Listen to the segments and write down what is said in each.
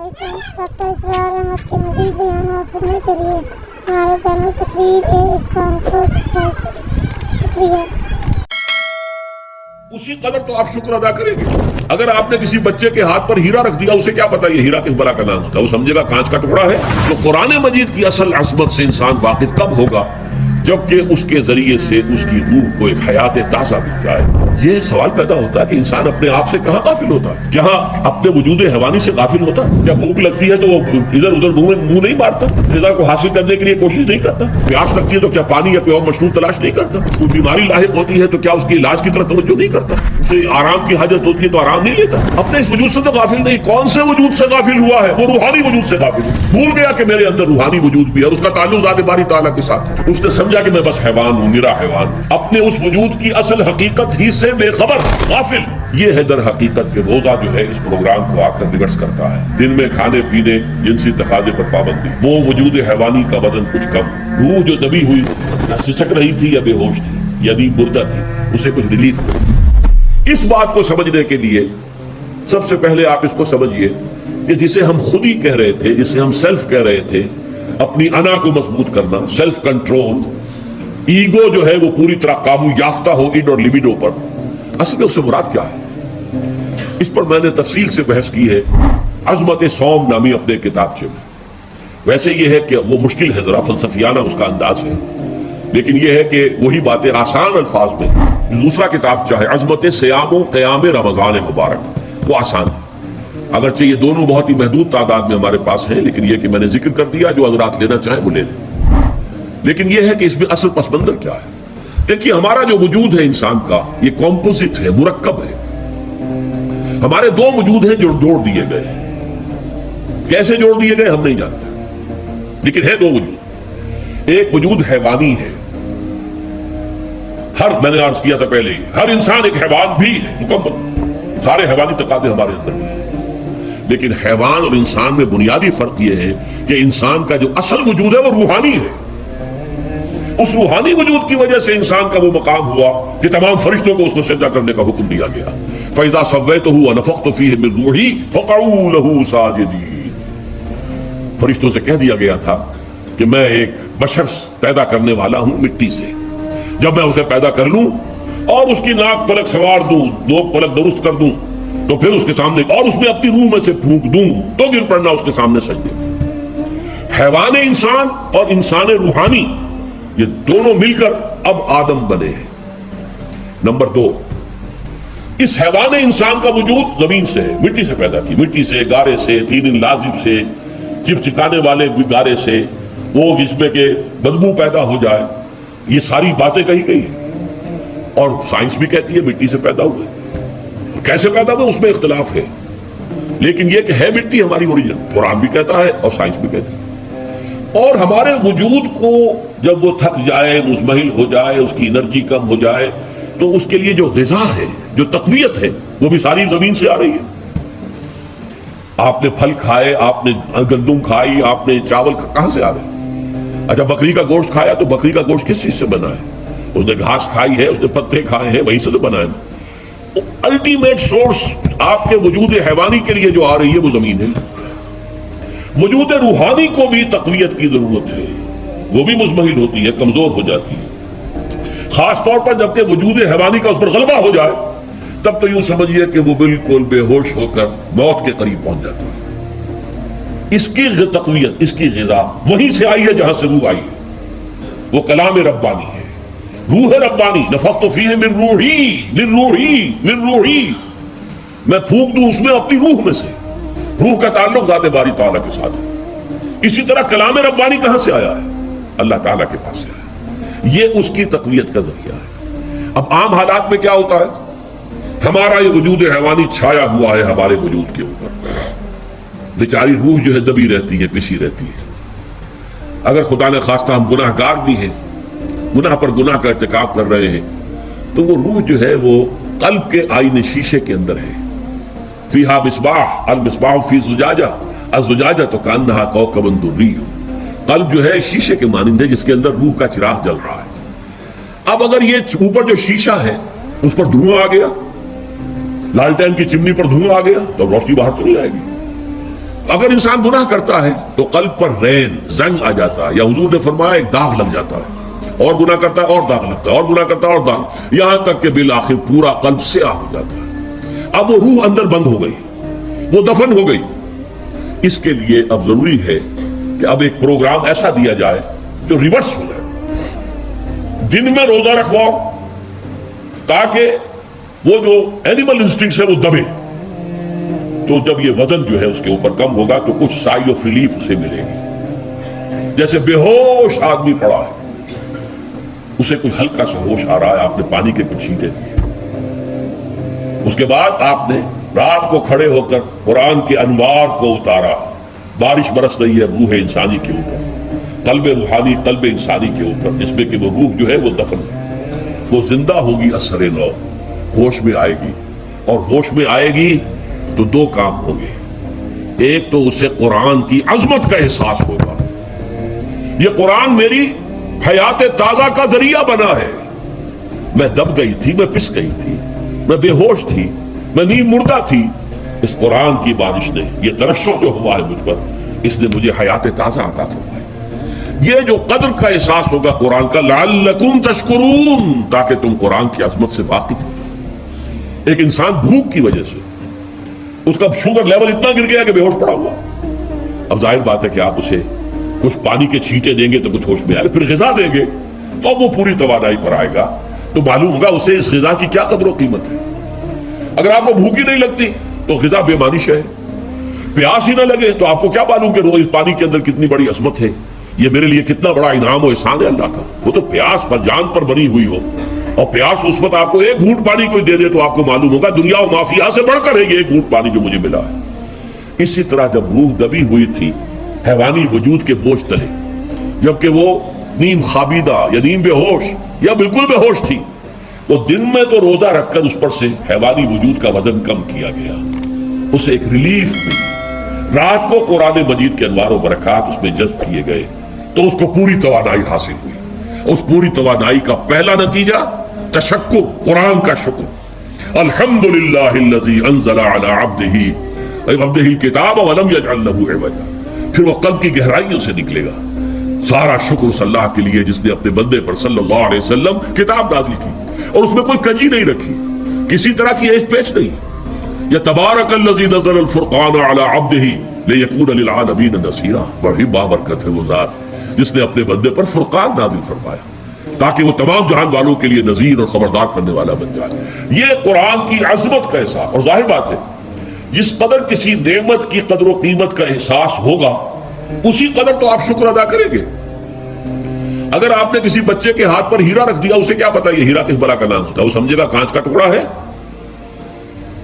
علیکم۔ ڈاکٹر اسرار احمد کے مزید بیانات سننے کے لیے ہمارے چینل تقریر اسکان کو سبسکرائب کریں۔ شکریہ۔ اسی قدر تو آپ شکر ادا کریں گے۔ اگر آپ نے کسی بچے کے ہاتھ پر ہیرا رکھ دیا، اسے کیا پتا یہ ہیرا کس بلا کا نام ہوتا ہے؟ وہ سمجھے گا کانچ کا ٹکڑا ہے۔ تو قرآن مجید کی اصل عظمت سے انسان واقف کب ہوگا؟ جبکہ اس کے ذریعے سے اس کی روح کو ایک حیات تازہ مل جائے۔ یہ سوال پیدا ہوتا ہے کہ انسان اپنے آپ سے کہاں غافل ہوتا ہے؟ کہاں اپنے وجود حیوانی سے غافل ہوتا ہے؟ جب بھوک لگتی ہے تو وہ ادھر ادھر منہ نہیں مارتا، غذا کو حاصل کرنے کے لیے کوشش نہیں کرتا؟ پیاس لگتی ہے تو کیا پانی یا کوئی اور مشروب تلاش نہیں کرتا؟ کوئی بیماری لاحق ہوتی ہے تو کیا اس کے علاج کی طرف توجہ نہیں کرتا؟ اسے آرام کی حاجت ہوتی ہے تو آرام نہیں لیتا؟ اپنے اس وجود سے تو غافل نہیں۔ کون سے وجود سے غافل ہوا ہے؟ وہ روحانی وجود سے غافل ہوا۔ بھول گیا کہ میرے اندر روحانی وجود بھی ہے، اس کا تعلق ذات باری تعالیٰ کے ساتھ۔ اس نے سمجھا کہ میں بس حیوان ہوں، میرا حیوان، اپنے اس وجود کی اصل حقیقت ہی سے بے خبر، غافل۔ یہ ہے در حقیقت کہ روزہ جو ہے اس پروگرام کو آ کر ریورس کرتا ہے۔ دن میں کھانے پینے، جنسی تقاضے پر پابندی، وہ وجود حیوانی کا وزن کچھ کم، روح جو دبی ہوئی یا سسک رہی تھی یا بے ہوش تھی یا نیند مردہ تھی، اسے کچھ ریلیف کرے۔ اس بات کو سمجھنے کے لیے سب سے پہلے آپ اس کو سمجھیے کہ جسے ہم خود ہی کہہ رہے تھے، جسے ہم سیلف کہہ رہے تھے، اپنی انا کو مضبوط کرنا، سیلف کنٹرول، ایگو جو ہے وہ پوری طرح قابو یافتہ ہو اڈ اور لیبیڈو پر، اصل میں اس سے مراد کیا ہے؟ اس پر میں نے تفصیل سے بحث کی ہے عظمت صوم نامی اپنے کتابچے میں۔ ویسے یہ ہے کہ وہ مشکل ہے، ذرا فلسفیانہ اس کا انداز ہے، لیکن یہ ہے کہ وہی باتیں آسان الفاظ میں جو دوسرا کتابچہ ہے عظمت صیام و قیام رمضان مبارک، وہ آسان ہے۔ اگرچہ یہ دونوں بہت ہی محدود تعداد میں ہمارے پاس ہیں، لیکن یہ کہ میں نے ذکر کر دیا، جو حضرات لینا چاہیں وہ لے لیں۔ لیکن یہ ہے کہ اس میں اصل پس منظر کیا ہے؟ دیکھیے، ہمارا جو وجود ہے انسان کا، یہ کمپوزٹ ہے، مرکب ہے۔ ہمارے دو وجود ہیں جو جوڑ دیے گئے۔ کیسے جوڑ دیے گئے ہم نہیں جانتے، لیکن ہے دو وجود۔ ایک وجود حیوانی ہے، میں نے عرض کیا تھا پہلے ہی، ہر انسان ایک حیوان بھی ہے مکمل، سارے حیوانی تقاضے ہمارے اندر بھی ہیں۔ لیکن حیوان اور انسان میں بنیادی فرق یہ ہے کہ انسان کا جو اصل وجود ہے وہ روحانی ہے۔ اس روحانی وجود کی وجہ سے انسان کا وہ مقام ہوا کہ تمام فرشتوں کو اس کو سجدہ کرنے کا حکم دیا گیا۔ فَإِذَا سَوَّيْتُهُ وَنَفَخْتُ فِيهِ مِن رُوحِي فَقَعُوا لَهُ سَاجِدِينَ۔ فرشتوں سے کہہ دیا گیا تھا کہ میں ایک بشر پیدا کرنے والا ہوں مٹی سے، جب میں اسے پیدا کر لوں اور اس کی ناک پلک سوار دوں، دو پلک درست کر دوں، تو پھر اس کے سامنے اور اس میں اپنی روح میں سے پھونک دوں تو گر پڑنا اس کے سامنے سجدے میں۔ حیوان انسان اور انسان روحانی، یہ دونوں مل کر اب آدم بنے ہیں۔ نمبر دو، اس حیوان انسان کا وجود زمین سے ہے، مٹی سے پیدا کی، مٹی سے، گارے سے، طین لازب سے، چپچکانے والے گارے سے، وہ جس میں کہ بدبو پیدا ہو جائے، یہ ساری باتیں کہی گئی ہیں۔ اور سائنس بھی کہتی ہے مٹی سے پیدا ہوئے، کیسے پیدا ہوئے اس میں اختلاف ہے، لیکن یہ کہ ہے مٹی ہماری اوریجن، قرآن بھی کہتا ہے اور سائنس بھی کہتی ہے۔ اور ہمارے وجود کو جب وہ تھک جائے، مزمحل ہو جائے، اس کی انرجی کم ہو جائے، تو اس کے لیے جو غذا ہے، جو تقویت ہے، وہ بھی ساری زمین سے آ رہی ہے۔ آپ نے پھل کھائے، آپ نے گندم کھائی، آپ نے چاول کہاں سے آ رہے؟ اچھا، بکری کا گوشت کھایا تو بکری کا گوشت کس چیز سے بنا ہے؟ اس نے گھاس کھائی ہے، اس نے پتے کھائے ہیں، وہیں سے تو بنا ہے۔ الٹیمیٹ سورس آپ کے وجود حیوانی کے لیے جو آ رہی ہے وہ زمین ہے۔ وجود روحانی کو بھی تقویت کی ضرورت ہے، وہ بھی مزمحل ہوتی ہے، کمزور ہو جاتی ہے، خاص طور پر جبکہ وجود حیوانی کا اس پر غلبہ ہو جائے، تب تو یوں سمجھیے کہ وہ بالکل بے ہوش ہو کر موت کے قریب پہنچ جاتی ہے۔ اس کی تقویت، اس کی غذا وہیں سے آئی ہے جہاں سے روح آئی ہے، وہ کلام ربانی ہے، روح ربانی۔ نفخت فیہ من روحی، من روحی، من روحی، میں پھونک دوں اس میں اپنی روح میں سے۔ روح کا تعلق ذات باری تعالیٰ کے ساتھ ہے۔ اسی طرح کلام ربانی کہاں سے آیا ہے؟ اللہ تعالیٰ کے پاس سے آیا ہے، یہ اس کی تقویت کا ذریعہ ہے۔ اب عام حالات میں کیا ہوتا ہے؟ ہمارا یہ وجود حیوانی چھایا ہوا ہے ہمارے وجود کے اوپر، بیچاری روح جو ہے دبی رہتی ہے، پسی رہتی ہے۔ اگر خدا نے خواستہ ہم گناہ گار بھی ہیں، گناہ پر گناہ کا ارتکاب کر رہے ہیں، تو وہ روح جو ہے وہ قلب کے آئینے شیشے کے اندر ہے۔ فیہا مصباح، المصباح فی زجاجہ، الزجاجہ تو کانہا کوکب دری۔ قلب جو ہے شیشے کے مانند ہے جس کے اندر روح کا چراغ جل رہا ہے۔ اب اگر یہ اوپر جو شیشہ ہے اس پر دھواں آ گیا، لالٹین کی چمنی پر دھواں آ گیا، تو روشنی باہر تو نہیں آئے گی۔ اگر انسان گناہ کرتا ہے تو قلب پر رین زنگ آ جاتا ہے، یا حضور نے فرمایا ایک داغ لگ جاتا ہے، اور گناہ کرتا ہے اور داغ لگتا ہے، اور گناہ کرتا ہے اور داغ، یہاں تک کہ بالآخر پورا قلب سیاہ ہو جاتا ہے۔ اب وہ روح اندر بند ہو گئی، وہ دفن ہو گئی۔ اس کے لیے اب ضروری ہے کہ اب ایک پروگرام ایسا دیا جائے جو ریورس ہو جائے۔ دن میں روزہ رکھواؤ تاکہ وہ جو اینیمل انسٹنکٹس ہے وہ دبے، تو جب یہ وزن جو ہے اس کے اوپر کم ہوگا تو کچھ سائی آف ریلیف اسے ملے گی۔ جیسے بے ہوش آدمی پڑا ہے، اسے کوئی ہلکا سا ہوش آ رہا ہے، آپ نے پانی کے کچھ چھینٹے دیے، اس کے بعد آپ نے رات کو کھڑے ہو کر قرآن کے انوار کو اتارا، بارش برس رہی ہے روح انسانی کے اوپر، قلب روحانی قلب انسانی کے اوپر، جس میں کہ وہ روح جو ہے وہ دفن ہے، وہ زندہ ہوگی اثر نو، ہوش میں آئے گی، اور ہوش میں آئے گی تو دو کام ہوں گے۔ ایک تو اسے قرآن کی عظمت کا احساس ہوگا، یہ قرآن میری حیات تازہ کا ذریعہ بنا ہے، میں دب گئی تھی، میں پس گئی تھی، میں بے ہوش تھی، میں نیم مردہ تھی، اس قرآن کی بارش نے، یہ ترشح جو ہوا ہے مجھ پر، اس نے مجھے حیات تازہ عطا فرمائی۔ یہ جو قدر کا احساس ہوگا قرآن کا، لعلکم تشکرون، تاکہ تم قرآن کی عظمت سے واقف ہو۔ ایک انسان بھوک کی وجہ سے اس کا شوگر لیول اتنا گر گیا کہ بے ہوش پڑا ہوا، اب ظاہر بات ہے کہ آپ اسے کچھ پانی کے چھینٹے دیں گے تو کچھ ہوش میں آئے، پھر غذا دیں گے تو اب وہ پوری توانائی پر آئے گا، تو معلوم ہوگا اسے اس غذا کی کیا قدر و قیمت ہے۔ اگر آپ کو بھوک ہی نہیں لگتی تو غذا بے معنی ہے، پیاس ہی نہ لگے تو آپ کو کیا معلوم کہ اس پانی کے اندر کتنی بڑی عظمت ہے، یہ میرے لیے کتنا بڑا انعام و احسان ہے اللہ کا۔ وہ تو پیاس پر جان پر بنی ہوئی ہو، اور پیاس اس وقت آپ کو ایک گھونٹ پانی کوئی دے دے تو آپ کو معلوم ہوگا دنیا و مافیا سے بڑھ کر ہے یہ ایک گھونٹ پانی جو مجھے ملا ہے۔ اسی طرح جب روح دبی ہوئی تھی حیوانی وجود کے بوجھ تلے، جبکہ وہ نیم خوابیدہ یا نیم بے ہوش یا بالکل بے ہوش تھی، وہ دن میں تو روزہ رکھ کر اس پر سے حیوانی وجود کا وزن کم کیا گیا، اسے ایک ریلیف ملی۔ رات کو قرآن مجید کے انوار و برکات اس میں جذب کیے گئے تو اس کو پوری توانائی حاصل ہوئی۔ اس پوری توانائی کا پہلا نتیجہ تشکر، قرآن کا شکر، الحمدللہ الذی انزل علی عبدہ الکتاب ولم یجعل لہ عوجا۔ پھر وہ قلب کی گہرائیوں سے نکلے گا، سارا شکر اس اللہ کے لیے جس نے اپنے بندے پر صلی اللہ علیہ وسلم کتاب نازل کی اور اس میں کوئی کنجی نہیں رکھی، کسی طرح کی ایس پیچ نہیں۔ یا تبارک الذی نزل الفرقان علی عبدہ لیکون للعالمین نذیرا، بڑی بابرکت ہے وہ ذات جس نے اپنے بندے پر فرقان نازل فرمایا تاکہ وہ تمام جہان والوں کے لیے نذیر اور خبردار کرنے والا بن جائے۔ یہ قرآن کی عظمت کا احساس، اور ظاہر بات ہے جس قدر کسی نعمت کی قدر و قیمت کا احساس ہوگا اسی قدر تو آپ شکر ادا کریں گے۔ اگر آپ نے کسی بچے کے ہاتھ پر ہیرا رکھ دیا، اسے کیا پتا یہ ہیرا کس بلا کا نام ہوتا ہے، وہ سمجھے گا کانچ کا ٹکڑا ہے۔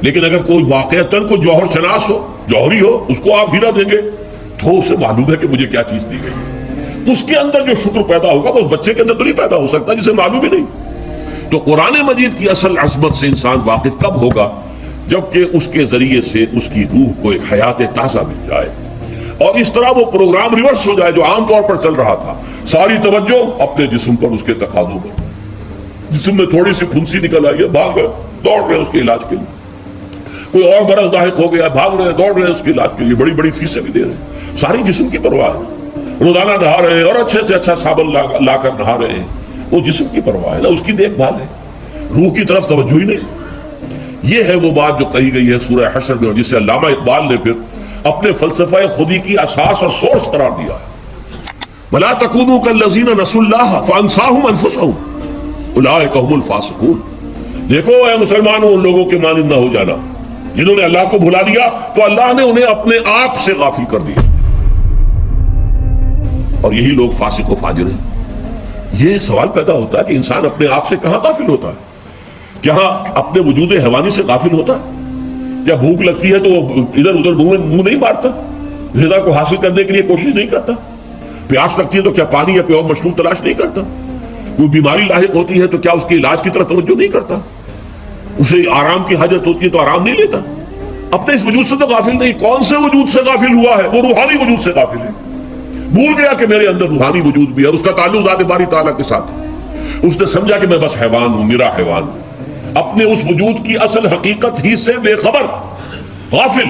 لیکن اگر کوئی واقعتاً کوئی جوہر شناس ہو، جوہری ہو، اس کو آپ ہیرا دیں گے تو اسے معلوم ہے کہ مجھے کیا چیز دی گئی ہے۔ اس کے اندر جو شکر پیدا ہوگا وہ اس بچے کے اندر تو نہیں پیدا ہو سکتا جسے معلوم ہی نہیں۔ تو قرآن مجید کی اصل عظمت سے انسان واقف کب ہوگا؟ جبکہ اس کے ذریعے سے اس کی روح کو ایک حیات تازہ مل جائے، اور اس طرح وہ پروگرام ریورس ہو جائے جو عام طور پر چل رہا تھا، ساری توجہ اپنے جسم پر، اس کے تقاضوں پر۔ جسم میں تھوڑی سی پھنسی نکل آئی ہے، بھاگ رہے، دوڑ رہے اس کے علاج کے لیے۔ کوئی اور مرض لاحق ہو گیا، بھاگ رہے، دوڑ رہے اس کے علاج کے لیے، بڑی بڑی فیسیں بھی دے رہے ہیں، ساری جسم کی پرواہ ہے۔ روزانہ نہا رہے ہیں اور اچھے سے اچھا صابن لا کر نہا رہے ہیں، وہ جسم کی پرواہ ہے نہ اس کی دیکھ بھال ہے، روح کی طرف توجہ ہی نہیں۔ یہ ہے وہ بات جو کہی گئی ہے سورہ حشر میں، اور جسے علامہ اقبال نے پھر اپنے فلسفہ خودی کی اساس اور سورس قرار دیا ہے۔ وَلَا تَكُونُوا كَالَّذِينَ نَسُوا اللَّهَ فَأَنسَاهُمْ أَنفُسَهُمْ أُولَٰئِكَ هُمُ الْفَاسِقُونَ۔ دیکھو اے مسلمانوں، ان لوگوں کے مانند نہ ہو جانا جنہوں نے اللہ کو بھلا دیا تو اللہ نے انہیں اپنے آپ سے غافل کر دیا، اور یہی لوگ فاسق و فاجر ہیں۔ یہ سوال پیدا ہوتا ہے کہ انسان اپنے آپ سے کہاں غافل ہوتا ہے؟ کیا اپنے وجود حیوانی سے غافل ہوتا ہے؟ کیا بھوک لگتی ہے تو ادھر ادھر منہ نہیں مارتا، غذا کو حاصل کرنے کے لیے کوشش نہیں کرتا؟ پیاس لگتی ہے تو کیا پانی یا کوئی اور مشروب تلاش نہیں کرتا؟ کوئی بیماری لاحق ہوتی ہے تو کیا اس کے علاج کی طرف توجہ نہیں کرتا؟ اسے آرام کی حاجت ہوتی ہے تو آرام نہیں لیتا؟ اپنے اس وجود سے تو غافل نہیں۔ کون سے وجود سے غافل ہوا ہے؟ وہ روحانی وجود سے غافل ہے، بھول گیا کہ میرے اندر روحانی وجود بھی ہے اور اس کا تعلق ذات باری تعالیٰ کے ساتھ ہے۔ اس نے سمجھا کہ میں بس حیوان ہوں، میرا حیوان ہوں، اپنے اس وجود کی اصل حقیقت ہی سے بے خبر، غافل۔